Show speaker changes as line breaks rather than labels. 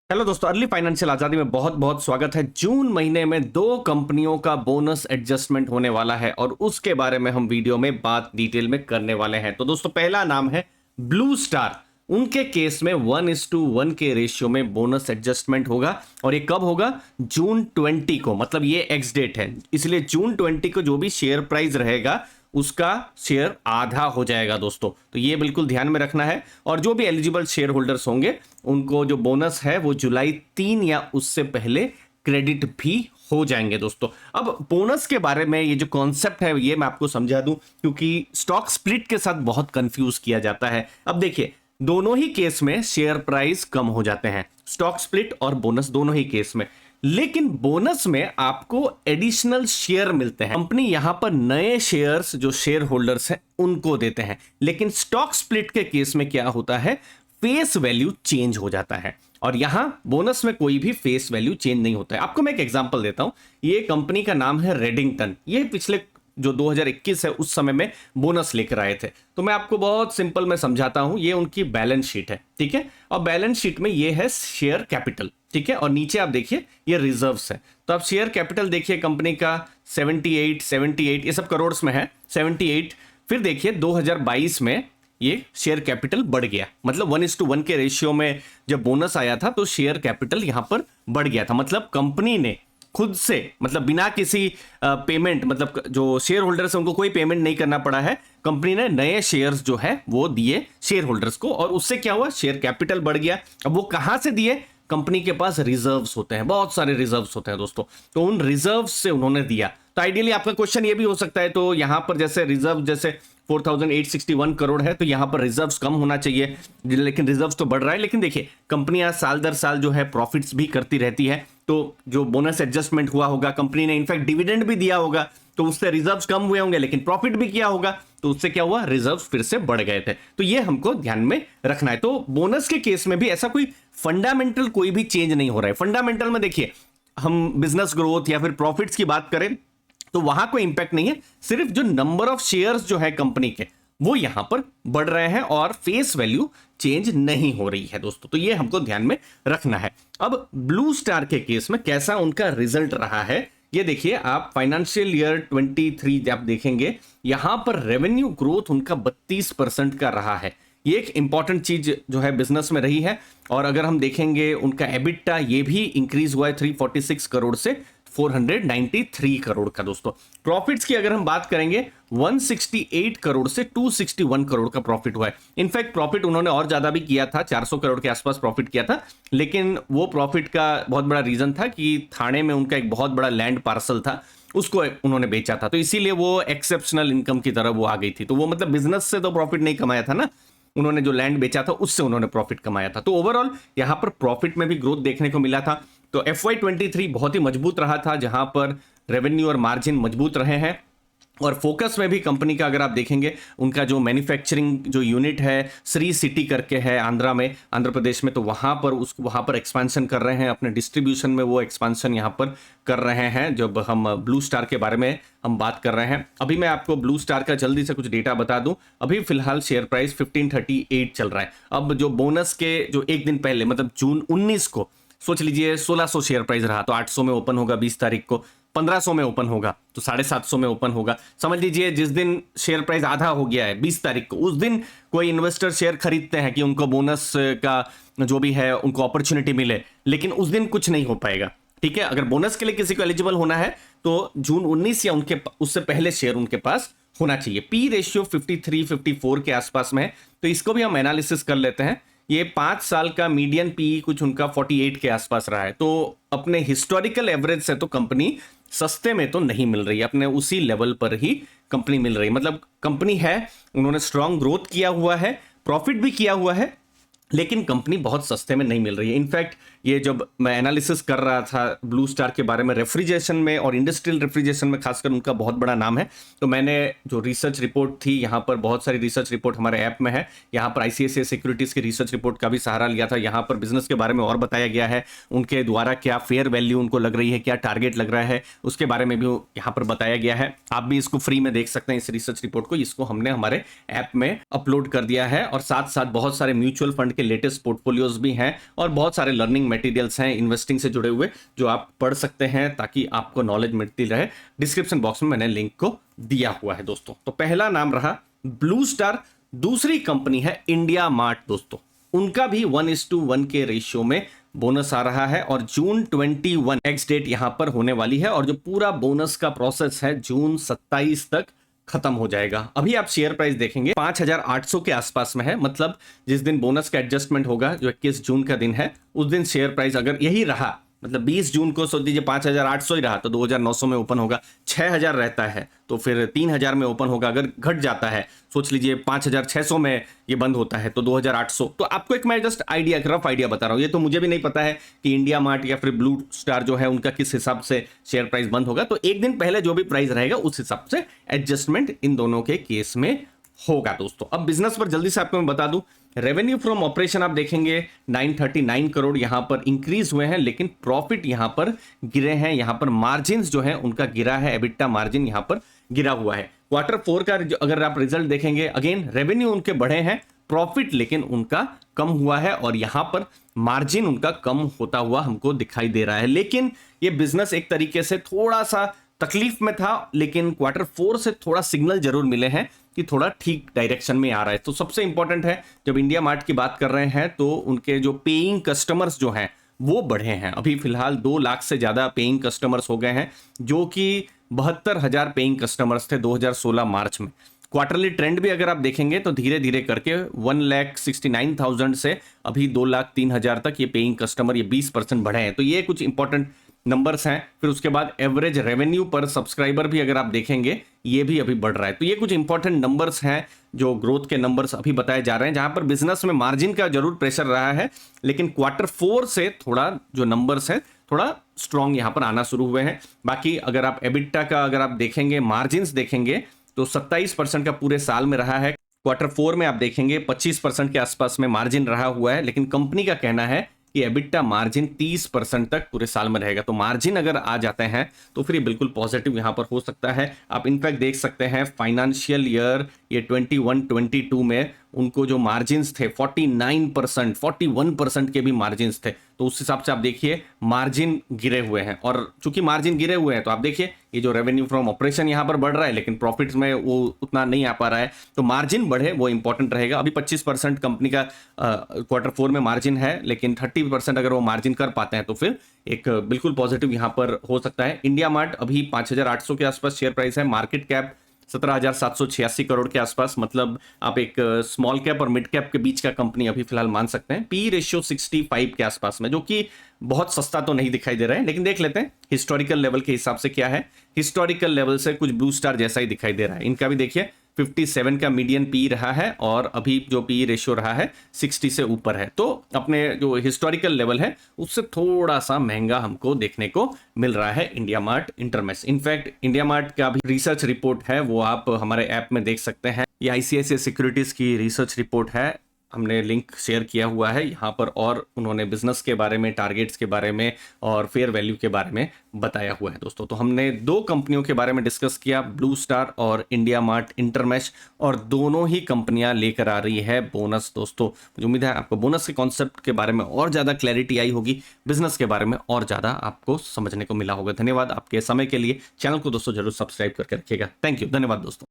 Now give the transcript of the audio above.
Hello दोस्तों, early financial आजादी में बहुत बहुत स्वागत है। जून महीने में दो कंपनियों का बोनस एडजस्टमेंट होने वाला है और उसके बारे में हम वीडियो में बात डिटेल में करने वाले हैं। तो दोस्तों, पहला नाम है ब्लू स्टार। उनके केस में 1:1 के रेशियो में बोनस एडजस्टमेंट होगा और ये कब होगा? जून 20 को, मतलब ये एक्स डेट है, इसलिए जून 20 को जो भी शेयर प्राइस रहेगा उसका शेयर आधा हो जाएगा दोस्तों। तो ये बिल्कुल ध्यान में रखना है। और जो भी एलिजिबल शेयर होल्डर्स होंगे उनको जो बोनस है वो जुलाई 3 या उससे पहले क्रेडिट भी हो जाएंगे दोस्तों। अब बोनस के बारे में ये जो कॉन्सेप्ट है ये मैं आपको समझा दूं, क्योंकि स्टॉक स्प्लिट के साथ बहुत कंफ्यूज किया जाता है। अब देखिए, दोनों ही केस में शेयर प्राइस कम हो जाते हैं, स्टॉक स्प्लिट और बोनस दोनों ही केस में। लेकिन बोनस में आपको एडिशनल शेयर मिलते हैं। कंपनी यहां पर नए शेयर्स जो शेयर होल्डर्स हैं उनको देते हैं। लेकिन स्टॉक स्प्लिट के केस में क्या होता है? फेस वैल्यू चेंज हो जाता है और यहां बोनस में कोई भी फेस वैल्यू चेंज नहीं होता है। आपको मैं एक एग्जांपल देता हूं। ये कंपनी का नाम है रेडिंगटन। ये पिछले जो 2021 है उस समय में बोनस लेकर आए थे। तो मैं आपको बहुत सिंपल में समझाता हूं। ये उनकी बैलेंस शीट है, ठीक है। और बैलेंस शीट में ये है शेयर कैपिटल, ठीक है। और नीचे आप देखिए ये रिजर्व्स है। तो आप शेयर कैपिटल देखिए कंपनी का 78 ये सब करोड़ में है, 78। फिर देखिए 2022 में ये शेयर कैपिटल बढ़ गया, मतलब 1:1 के रेशियो में जब बोनस आया था तो शेयर कैपिटल यहां पर बढ़ गया था। मतलब कंपनी ने खुद से, मतलब बिना किसी पेमेंट, मतलब जो शेयर होल्डर्स है उनको कोई पेमेंट नहीं करना पड़ा है। कंपनी ने नए शेयर्स जो है वो दिए शेयर होल्डर्स को और उससे क्या हुआ? शेयर कैपिटल बढ़ गया। अब वो कहां से दिए? कंपनी के पास रिजर्व्स होते हैं, बहुत सारे रिजर्व्स होते हैं दोस्तों। तो उन रिजर्व्स से उन्होंने दिया। तो आइडियली आपका क्वेश्चन ये भी हो सकता है, तो यहां पर जैसे रिजर्व जैसे 4861 करोड़ है तो यहां पर रिजर्व्स कम होना चाहिए, लेकिन रिजर्व्स तो बढ़ रहा है। लेकिन देखिए, कंपनियां साल दर साल जो है प्रॉफिट्स भी करती रहती है। तो जो बोनस एडजस्टमेंट हुआ होगा, कंपनी ने इनफैक्ट डिविडेंड भी दिया होगा, तो उससे रिजर्व्स कम हुए होंगे, लेकिन प्रॉफिट भी किया होगा, तो उससे क्या हुआ? रिजर्व्स फिर से बढ़ गए थे। तो ये हमको ध्यान में रखना है। तो बोनस के केस में भी ऐसा कोई फंडामेंटल कोई भी चेंज नहीं हो रहा है। फंडामेंटल में देखिए, हम बिजनेस ग्रोथ या फिर प्रॉफिट्स की बात करें तो वहां कोई इंपैक्ट नहीं है। सिर्फ जो नंबर ऑफ शेयर्स जो है कंपनी के वो यहां पर बढ़ रहे हैं और फेस वैल्यू चेंज नहीं हो रही है दोस्तों। तो ये हमको ध्यान में रखना है। अब ब्लू स्टार के केस में कैसा उनका रिजल्ट रहा है ये देखिए। आप फाइनेंशियल ईयर 23 आप देखेंगे, यहां पर रेवेन्यू ग्रोथ उनका 32% का रहा है। ये एक इंपॉर्टेंट चीज जो है बिजनेस में रही है। और अगर हम देखेंगे उनका एबिटा ये भी इंक्रीज हुआ है 346 करोड़ से 493 करोड़ का दोस्तों। प्रॉफिट्स की अगर हम बात करेंगे 168 करोड़ से 261 करोड़ का प्रॉफिट हुआ है। इनफैक्ट प्रॉफिट उन्होंने और ज्यादा भी किया था, 400 करोड़ के आसपास प्रॉफिट किया था। लेकिन वो प्रॉफिट का बहुत बड़ा रीजन था कि थाने में उनका एक बहुत बड़ा लैंड पार्सल था, उसको उन्होंने बेचा था। तो इसीलिए वो एक्सेप्शनल इनकम की तरह वो आ गई थी। तो वो मतलब बिजनेस से तो प्रॉफिट नहीं कमाया था ना, उन्होंने जो लैंड बेचा था उससे उन्होंने प्रॉफिट कमाया था। तो ओवरऑल यहां पर प्रॉफिट में भी ग्रोथ देखने को मिला था। तो FY23 बहुत ही मजबूत रहा था, जहां पर रेवेन्यू और मार्जिन मजबूत रहे हैं। और फोकस में भी कंपनी का अगर आप देखेंगे, उनका जो मैन्युफैक्चरिंग जो यूनिट है श्री सिटी करके है आंध्र प्रदेश में, तो वहां पर एक्सपेंशन कर रहे हैं। अपने डिस्ट्रीब्यूशन में वो एक्सपेंशन यहां पर कर रहे हैं। जब हम ब्लू स्टार के बारे में हम बात कर रहे हैं, अभी मैं आपको ब्लू स्टार का जल्दी से कुछ डेटा बता दूं। अभी फिलहाल शेयर प्राइस 1538 चल रहा है। अब जो बोनस के जो एक दिन पहले, मतलब जून 19 को सोच लीजिए 1600 शेयर प्राइस रहा, तो 800 में ओपन होगा 20 तारीख को, 1500 में ओपन होगा तो 750 में ओपन होगा। समझ लीजिए जिस दिन शेयर प्राइस आधा हो गया है 20 तारीख को, उस दिन कोई इन्वेस्टर शेयर खरीदते हैं कि उनको बोनस का जो भी है उनको अपॉर्चुनिटी मिले, लेकिन उस दिन कुछ नहीं हो पाएगा, ठीक है। अगर बोनस के लिए किसी को एलिजिबल होना है तो जून 19 या उससे पहले शेयर उनके पास होना चाहिए। पी रेशियो 53-54 के आसपास में है, तो इसको भी हम एनालिसिस कर लेते हैं। ये 5 साल का मीडियन पी कुछ उनका 48 के आसपास रहा है। तो अपने हिस्टोरिकल एवरेज से तो कंपनी सस्ते में तो नहीं मिल रही है, अपने उसी लेवल पर ही कंपनी मिल रही है। मतलब कंपनी है, उन्होंने स्ट्रांग ग्रोथ किया हुआ है, प्रॉफिट भी किया हुआ है, लेकिन कंपनी बहुत सस्ते में नहीं मिल रही है। इनफैक्ट ये जब मैं एनालिसिस कर रहा था ब्लू स्टार के बारे में, रेफ्रिजरेशन में और इंडस्ट्रियल रेफ्रिजरेशन में खासकर उनका बहुत बड़ा नाम है। तो मैंने जो रिसर्च रिपोर्ट थी, यहाँ पर बहुत सारी रिसर्च रिपोर्ट हमारे ऐप में है, यहाँ पर ICICI सिक्योरिटीज की रिसर्च रिपोर्ट का भी सहारा लिया था। यहाँ पर बिजनेस के बारे में और बताया गया है, उनके द्वारा क्या फेयर वैल्यू उनको लग रही है, क्या टारगेट लग रहा है, उसके बारे में भी यहाँ पर बताया गया है। आप भी इसको फ्री में देख सकते हैं इस रिसर्च रिपोर्ट को। इसको हमने हमारे ऐप में अपलोड कर दिया है और साथ साथ बहुत सारे म्यूचुअल फंड के लेटेस्ट पोर्टफोलियोज भी हैं और बहुत सारे लर्निंग मटेरियल्स हैं इन्वेस्टिंग से जुड़े हुए जो आप पढ़ सकते हैं ताकि आपको नॉलेज मिलती रहे। डिस्क्रिप्शन बॉक्स में मैंने लिंक को दिया हुआ है दोस्तों। तो पहला नाम रहा ब्लू स्टार, दूसरी कंपनी है इंडिया मार्ट दोस्तों। उनका भी 1:1 के रेशियो में बोनस आ रहा है और जून 21 एक्स डेट यहां पर होने वाली है और जो पूरा बोनस का प्रोसेस है जून 27 तक खत्म हो जाएगा। अभी आप शेयर प्राइस देखेंगे 5800 के आसपास में है, मतलब जिस दिन बोनस का एडजस्टमेंट होगा जो 21 जून का दिन है उस दिन शेयर प्राइस अगर यही रहा, मतलब 20 जून को सोच लीजिए 5800 ही रहा तो 2900 में ओपन होगा, 6000 रहता है तो फिर 3000 में ओपन होगा, अगर घट जाता है सोच लीजिए 5600 में ये बंद होता है तो 2800। तो आपको एक मैं जस्ट आइडिया, रफ आइडिया बता रहा हूँ, ये तो मुझे भी नहीं पता है कि इंडिया मार्ट या फिर ब्लू स्टार जो है उनका किस हिसाब से शेयर प्राइस बंद होगा। तो एक दिन पहले जो भी प्राइस रहेगा उस हिसाब से एडजस्टमेंट इन दोनों के केस में होगा दोस्तों। अब बिजनेस पर जल्दी से आपको मैं बता दूं, रेवेन्यू फ्रॉम ऑपरेशन आप देखेंगे 939 करोड़ यहां पर इंक्रीज हुए हैं, लेकिन प्रॉफिट यहां पर गिरे हैं। यहां पर मार्जिन जो है उनका गिरा है, एबिटा मार्जिन यहां पर गिरा हुआ है। Q4 का अगर आप रिजल्ट देखेंगे, अगेन रेवेन्यू उनके बढ़े हैं, प्रॉफिट लेकिन उनका कम हुआ है और यहां पर मार्जिन उनका कम होता हुआ हमको दिखाई दे रहा है। लेकिन ये बिजनेस एक तरीके से थोड़ा सा तकलीफ में था, लेकिन Q4 से थोड़ा सिग्नल जरूर मिले हैं कि थोड़ा ठीक डायरेक्शन में आ रहा है। तो सबसे इंपॉर्टेंट है, जब इंडिया मार्ट की बात कर रहे हैं तो उनके जो पेइंग कस्टमर्स जो हैं वो बढ़े हैं। अभी फिलहाल 2 लाख से ज्यादा पेइंग कस्टमर्स हो गए हैं, जो कि 72,000 पेइंग कस्टमर्स थे 2016 मार्च में। क्वार्टरली ट्रेंड भी अगर आप देखेंगे तो धीरे धीरे करके 1,69,000 से अभी 2,03,000 तक ये पेइंग कस्टमर, ये 20% बढ़े हैं। तो ये कुछ इंपॉर्टेंट नंबर्स हैं। फिर उसके बाद एवरेज रेवेन्यू पर सब्सक्राइबर भी अगर आप देखेंगे ये भी अभी बढ़ रहा है। तो ये कुछ इंपॉर्टेंट नंबर्स हैं जो ग्रोथ के नंबर्स अभी बताए जा रहे हैं, जहां पर बिजनेस में मार्जिन का जरूर प्रेशर रहा है, लेकिन Q4 से थोड़ा जो नंबर्स हैं थोड़ा स्ट्रॉन्ग यहां पर आना शुरू हुए हैं। बाकी अगर आप एबिटा का अगर आप देखेंगे, मार्जिन देखेंगे तो 27% का पूरे साल में रहा है। Q4 में आप देखेंगे 25% के आसपास में मार्जिन रहा हुआ है, लेकिन कंपनी का कहना है कि एबिटा मार्जिन 30% तक पूरे साल में रहेगा। तो मार्जिन अगर आ जाते हैं तो फिर ये बिल्कुल पॉजिटिव यहां पर हो सकता है। आप इनफैक्ट देख सकते हैं फाइनेंशियल ईयर ये 21-22 में उनको जो मार्जिन्स थे 49%, 41% के भी मार्जिन्स थे। तो उस हिसाब से आप देखिए मार्जिन गिरे हुए हैं, और चूंकि मार्जिन गिरे हुए हैं तो आप देखिए ये जो रेवेन्यू फ्रॉम ऑपरेशन यहां पर बढ़ रहा है, लेकिन प्रॉफिट्स में वो उतना नहीं आ पा रहा है। तो मार्जिन बढ़े वो इंपॉर्टेंट रहेगा। अभी 25% कंपनी का Q4 में मार्जिन है, लेकिन 30% अगर वो मार्जिन कर पाते हैं तो फिर एक बिल्कुल पॉजिटिव यहां पर हो सकता है। इंडिया मार्ट अभी 5,800 के आसपास शेयर प्राइस है, मार्केट कैप 17,786 करोड़ के आसपास, मतलब आप एक स्मॉल कैप और मिड कैप के बीच का कंपनी अभी फिलहाल मान सकते हैं। पी रेशियो 65 के आसपास में, जो कि बहुत सस्ता तो नहीं दिखाई दे रहा है, लेकिन देख लेते हैं हिस्टोरिकल लेवल के हिसाब से क्या है। हिस्टोरिकल लेवल से कुछ ब्लू स्टार जैसा ही दिखाई दे रहा है। इनका भी देखिए 57 का मीडियन पी रहा है और अभी जो पी रेशियो रहा है 60 से ऊपर है। तो अपने जो हिस्टोरिकल लेवल है उससे थोड़ा सा महंगा हमको देखने को मिल रहा है India mart Intermesh. In fact India mart का भी रिसर्च रिपोर्ट है, वो आप हमारे ऐप में देख सकते हैं। ये ICICI सिक्योरिटीज की रिसर्च रिपोर्ट है, हमने लिंक शेयर किया हुआ है यहाँ पर, और उन्होंने बिजनेस के बारे में, टारगेट्स के बारे में और फेयर वैल्यू के बारे में बताया हुआ है दोस्तों। तो हमने 2 कंपनियों के बारे में डिस्कस किया, ब्लू स्टार और इंडिया मार्ट इंटरमेश, और दोनों ही कंपनियां लेकर आ रही है बोनस दोस्तों। मुझे उम्मीद है आपको बोनस के कॉन्सेप्ट के बारे में और ज़्यादा क्लैरिटी आई होगी, बिजनेस के बारे में और ज़्यादा आपको समझने को मिला होगा। धन्यवाद आपके समय के लिए। चैनल को दोस्तों जरूर सब्सक्राइब करके रखिएगा। थैंक यू, धन्यवाद दोस्तों।